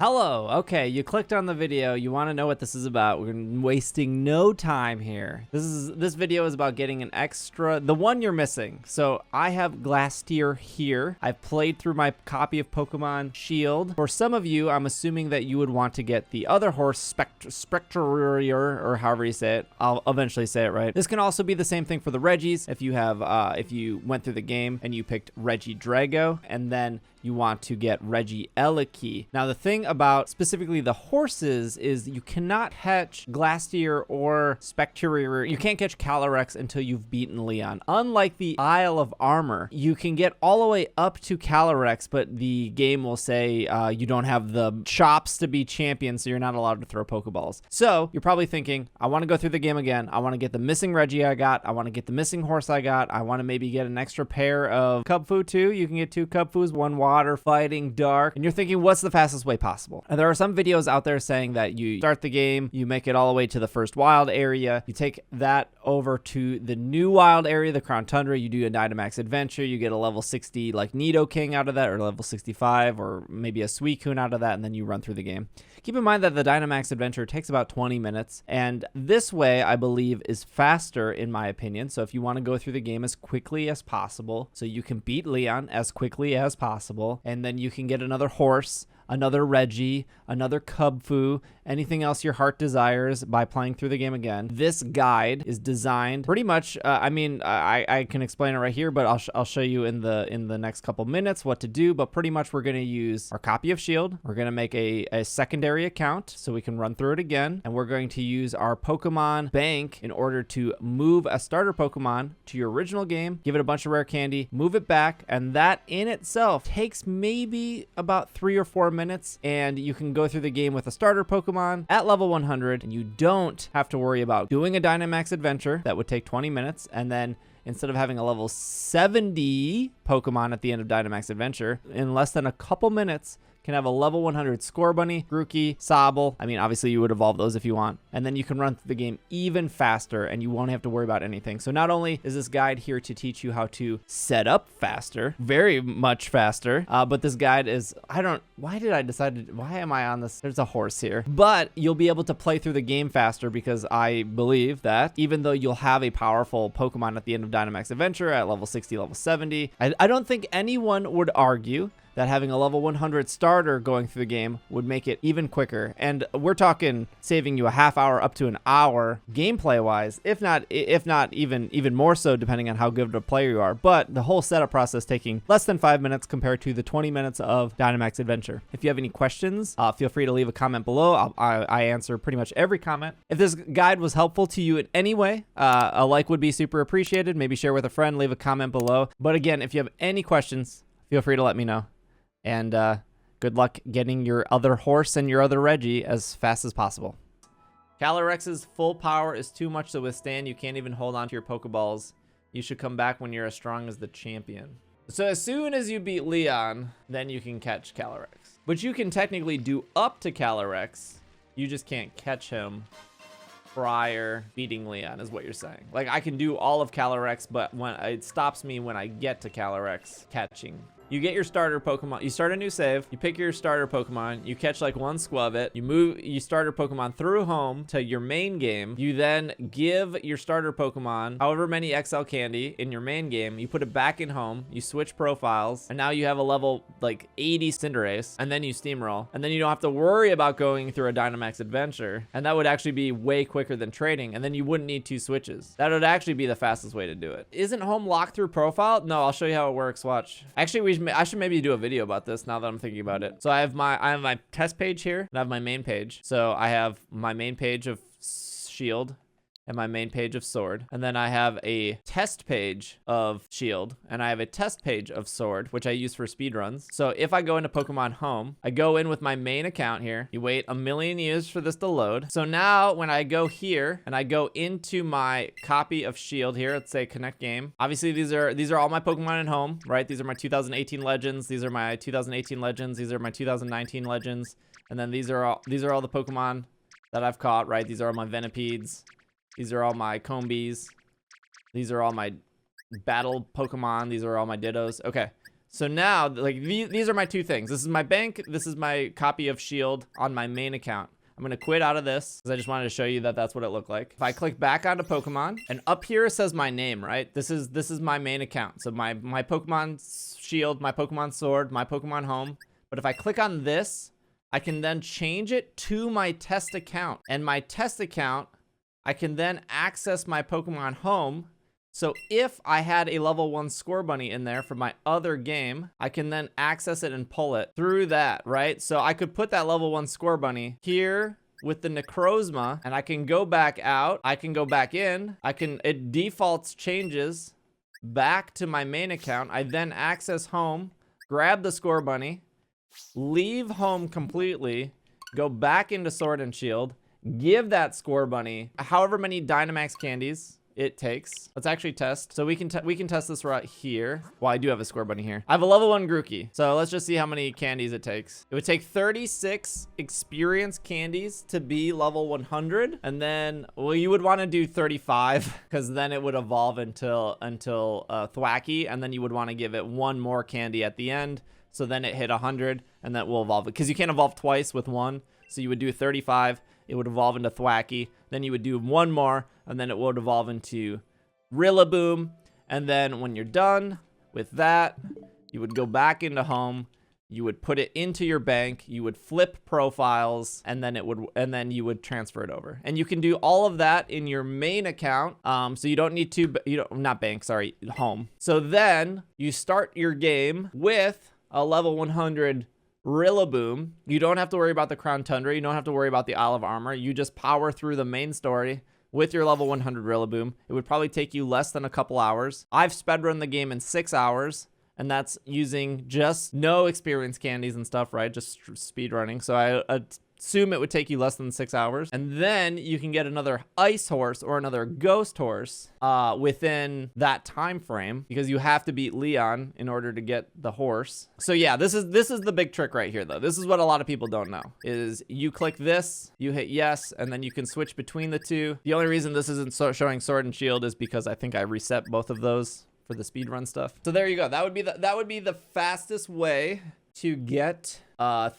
Hello. Okay, you clicked on the video. You want to know what this is about. We're wasting no time here. This video is about getting an extra, the one you're missing. So I have Glastrier here. I've played through my copy of Pokemon Shield. For some of you, I'm assuming that you would want to get the other horse, Spectrier, or however you say it. I'll eventually say it right. This can also be the same thing for the Regis. If you have, if you went through the game and you picked Regidrago, and then you want to get Regieleki. Now, the thing about specifically the horses is you cannot catch Glastrier or Spectrier. You can't catch Calyrex until you've beaten Leon. Unlike the Isle of Armor, you can get all the way up to Calyrex, but the game will say you don't have the chops to be champion, so you're not allowed to throw Pokeballs. So you're probably thinking, I want to go through the game again. I want to get the missing Regi I got. I want to get the missing horse I got. I want to maybe get an extra pair of Kubfu too. You can get 2 Kubfus, 1 water, fighting, dark. And you're thinking, what's the fastest way possible? And there are some videos out there saying that you start the game, you make it all the way to the first wild area, you take that over to the new wild area, the Crown Tundra, you do a Dynamax adventure, you get a level 60 like Nidoking out of that, or level 65, or maybe a Suicune out of that, and then you run through the game. Keep in mind that the Dynamax adventure takes about 20 minutes, and this way, I believe, is faster in my opinion. So if you want to go through the game as quickly as possible, so you can beat Leon as quickly as possible, and then you can get another horse, another Regi, another Kubfu, anything else your heart desires by playing through the game again. This guide is designed pretty much, I can explain it right here, but I'll show you in the next couple minutes what to do, but pretty much we're going to use our copy of Shield. We're going to make a secondary account so we can run through it again, and we're going to use our Pokemon Bank in order to move a starter Pokemon to your original game, give it a bunch of rare candy, move it back, and that in itself takes maybe about 3 or 4 minutes, and you can go through the game with a starter Pokemon at level 100, and you don't have to worry about doing a Dynamax adventure that would take 20 minutes, and then instead of having a level 70 Pokemon at the end of Dynamax adventure, in less than a couple minutes, can have a level 100 Scorbunny, Grookey, Sobble. I mean, obviously you would evolve those if you want. And then you can run through the game even faster and you won't have to worry about anything. So not only is this guide here to teach you how to set up faster, very much faster, but this guide is, why am I on this? There's a horse here. But you'll be able to play through the game faster because I believe that even though you'll have a powerful Pokemon at the end of Dynamax Adventure at level 60, level 70, I don't think anyone would argue that having a level 100 starter going through the game would make it even quicker. And we're talking saving you a half hour up to an hour gameplay wise, if not even more so depending on how good of a player you are. But the whole setup process taking less than 5 minutes compared to the 20 minutes of Dynamax Adventure. If you have any questions, feel free to leave a comment below. I answer pretty much every comment. If this guide was helpful to you in any way, a like would be super appreciated. Maybe share with a friend, leave a comment below. But again, if you have any questions, feel free to let me know. And good luck getting your other horse and your other Regi as fast as possible. Calyrex's full power is too much to withstand. You can't even hold on to your Pokeballs. You should come back when you're as strong as the champion. So as soon as you beat Leon, then you can catch Calyrex. But you can technically do up to Calyrex. You just can't catch him prior beating Leon is what you're saying. Like I can do all of Calyrex, but when it stops me when I get to Calyrex catching. You get your starter Pokemon, you start a new save, you pick your starter Pokemon, you catch like 1 Squavit, you move your starter Pokemon through home to your main game, you then give your starter Pokemon however many XL candy in your main game, you put it back in home, you switch profiles, and now you have a level like 80 Cinderace, and then you steamroll, and then you don't have to worry about going through a Dynamax adventure, and that would actually be way quicker than trading, and then you wouldn't need 2 switches. That would actually be the fastest way to do it. Isn't home locked through profile? No, I'll show you how it works, watch. Actually, I should maybe do a video about this now that I'm thinking about it. So I have my test page here, and I have my main page. So I have my main page of Shield and my main page of Sword. And then I have a test page of Shield, and I have a test page of Sword, which I use for speedruns. So if I go into Pokemon Home, I go in with my main account here. You wait a million years for this to load. So now when I go here and I go into my copy of Shield here, let's say connect game. Obviously these are all my Pokemon in Home, right? These are my 2018 Legends. These are my 2018 Legends. These are my 2019 Legends. And then these are all the Pokemon that I've caught, right? These are all my Venipedes. These are all my Combees. These are all my battle Pokemon. These are all my Dittos. Okay, So now, like, these are my two things. This is my bank. This is my copy of Shield on my main account. I'm gonna quit out of this because I just wanted to show you that that's what it looked like. If I click back onto Pokemon, and up here it says my name, right? This is my main account. So my Pokemon Shield, my Pokemon Sword, my Pokemon Home. But if I click on this, I can then change it to my test account. And my test account, I can then access my Pokemon Home. So if I had a level 1 Score Bunny in there for my other game, I can then access it and pull it through that, right? So I could put that level 1 Score Bunny here with the Necrozma, and I can go back out, I can go back in, it defaults changes back to my main account. I then access Home, grab the Score Bunny, leave Home completely, go back into Sword and Shield, give that Score Bunny however many Dynamax candies it takes. Let's actually test. So we can test this right here. Well, I do have a Score Bunny here. I have a level 1 Grookey. So let's just see how many candies it takes. It would take 36 experience candies to be level 100. And then, well, you would want to do 35 because then it would evolve until Thwacky. And then you would want to give it one more candy at the end. So then it hit 100 and that will evolve. Because you can't evolve twice with one. So you would do 35. It would evolve into Thwacky. Then you would do one more, and then it would evolve into Rillaboom. And then when you're done with that, you would go back into Home. You would put it into your bank. You would flip profiles, and then you would transfer it over. And you can do all of that in your main account. So you don't need to, not bank, sorry, Home. So then you start your game with a level 100 Rillaboom. You don't have to worry about the Crown Tundra. You don't have to worry about the Isle of Armor. You just power through the main story with your level 100 Rillaboom. It would probably take you less than a couple hours. I've speedrun the game in 6 hours, and that's using just no experience candies and stuff, right? Just speedrunning. So I assume it would take you less than 6 hours. And then you can get another ice horse or another ghost horse within that time frame, because you have to beat Leon in order to get the horse. So yeah, this is the big trick right here though. This is what a lot of people don't know, is you click this, you hit yes, and then you can switch between the two. The only reason this isn't showing Sword and Shield is because I think I reset both of those for the speedrun stuff. So there you go. That would be the fastest way to get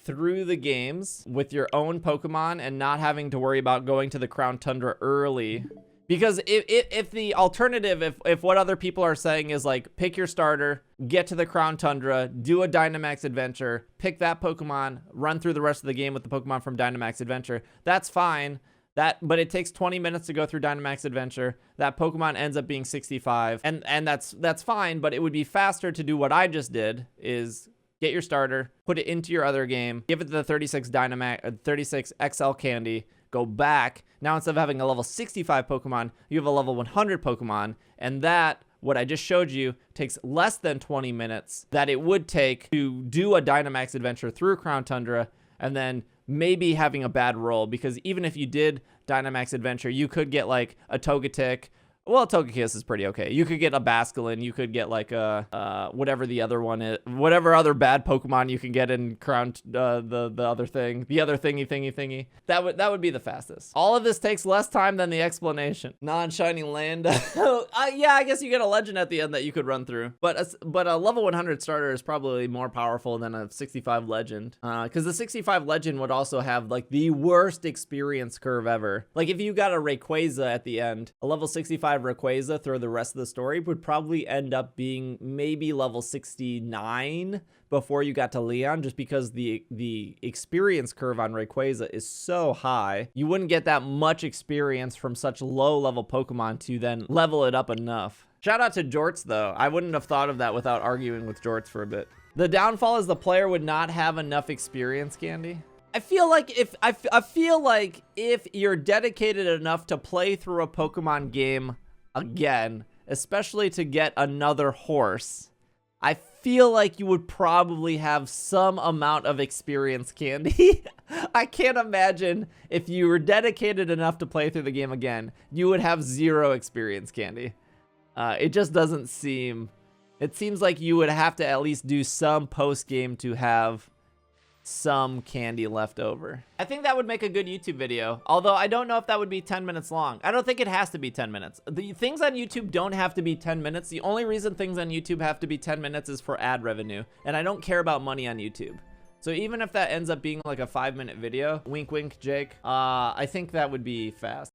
through the games with your own Pokemon and not having to worry about going to the Crown Tundra early. Because if the alternative, if what other people are saying is like, pick your starter, get to the Crown Tundra, do a Dynamax adventure, pick that Pokemon, run through the rest of the game with the Pokemon from Dynamax Adventure, that's fine. But it takes 20 minutes to go through Dynamax Adventure. That Pokemon ends up being 65, and that's fine. But it would be faster to do what I just did, is get your starter, put it into your other game, give it the 36 XL candy, go back. Now instead of having a level 65 Pokemon, you have a level 100 Pokemon, and that, what I just showed you, takes less than 20 minutes that it would take to do a Dynamax adventure through Crown Tundra, and then maybe having a bad roll, because even if you did Dynamax adventure, you could get like a Togetic. Well, Togekiss is pretty okay. You could get a Basculin. You could get like a whatever the other one is, whatever other bad Pokemon you can get in Crown, the other thing, the other thingy. That would be the fastest. All of this takes less time than the explanation. Non-shining land. Yeah, I guess you get a legend at the end that you could run through. But a level 100 starter is probably more powerful than a 65 legend. Because the 65 legend would also have like the worst experience curve ever. Like if you got a Rayquaza at the end, a level 65 Rayquaza through the rest of the story would probably end up being maybe level 69 before you got to Leon, just because the experience curve on Rayquaza is so high. You wouldn't get that much experience from such low level Pokemon to then level it up enough. Shout out to Jorts though. I wouldn't have thought of that without arguing with Jorts for a bit. The downfall is the player would not have enough experience candy. I feel like if you're dedicated enough to play through a Pokemon game again, especially to get another horse, I feel like you would probably have some amount of experience candy. I can't imagine if you were dedicated enough to play through the game again, you would have 0 experience candy. It just doesn't seem... It seems like you would have to at least do some post-game to have some candy left over. I think that would make a good YouTube video, although I don't know if that would be 10 minutes long. I don't think it has to be 10 minutes. The things on YouTube don't have to be 10 minutes. The only reason things on YouTube have to be 10 minutes is for ad revenue, and I don't care about money on YouTube. So even if that ends up being like a 5-minute video, wink wink Jake, I think that would be fast.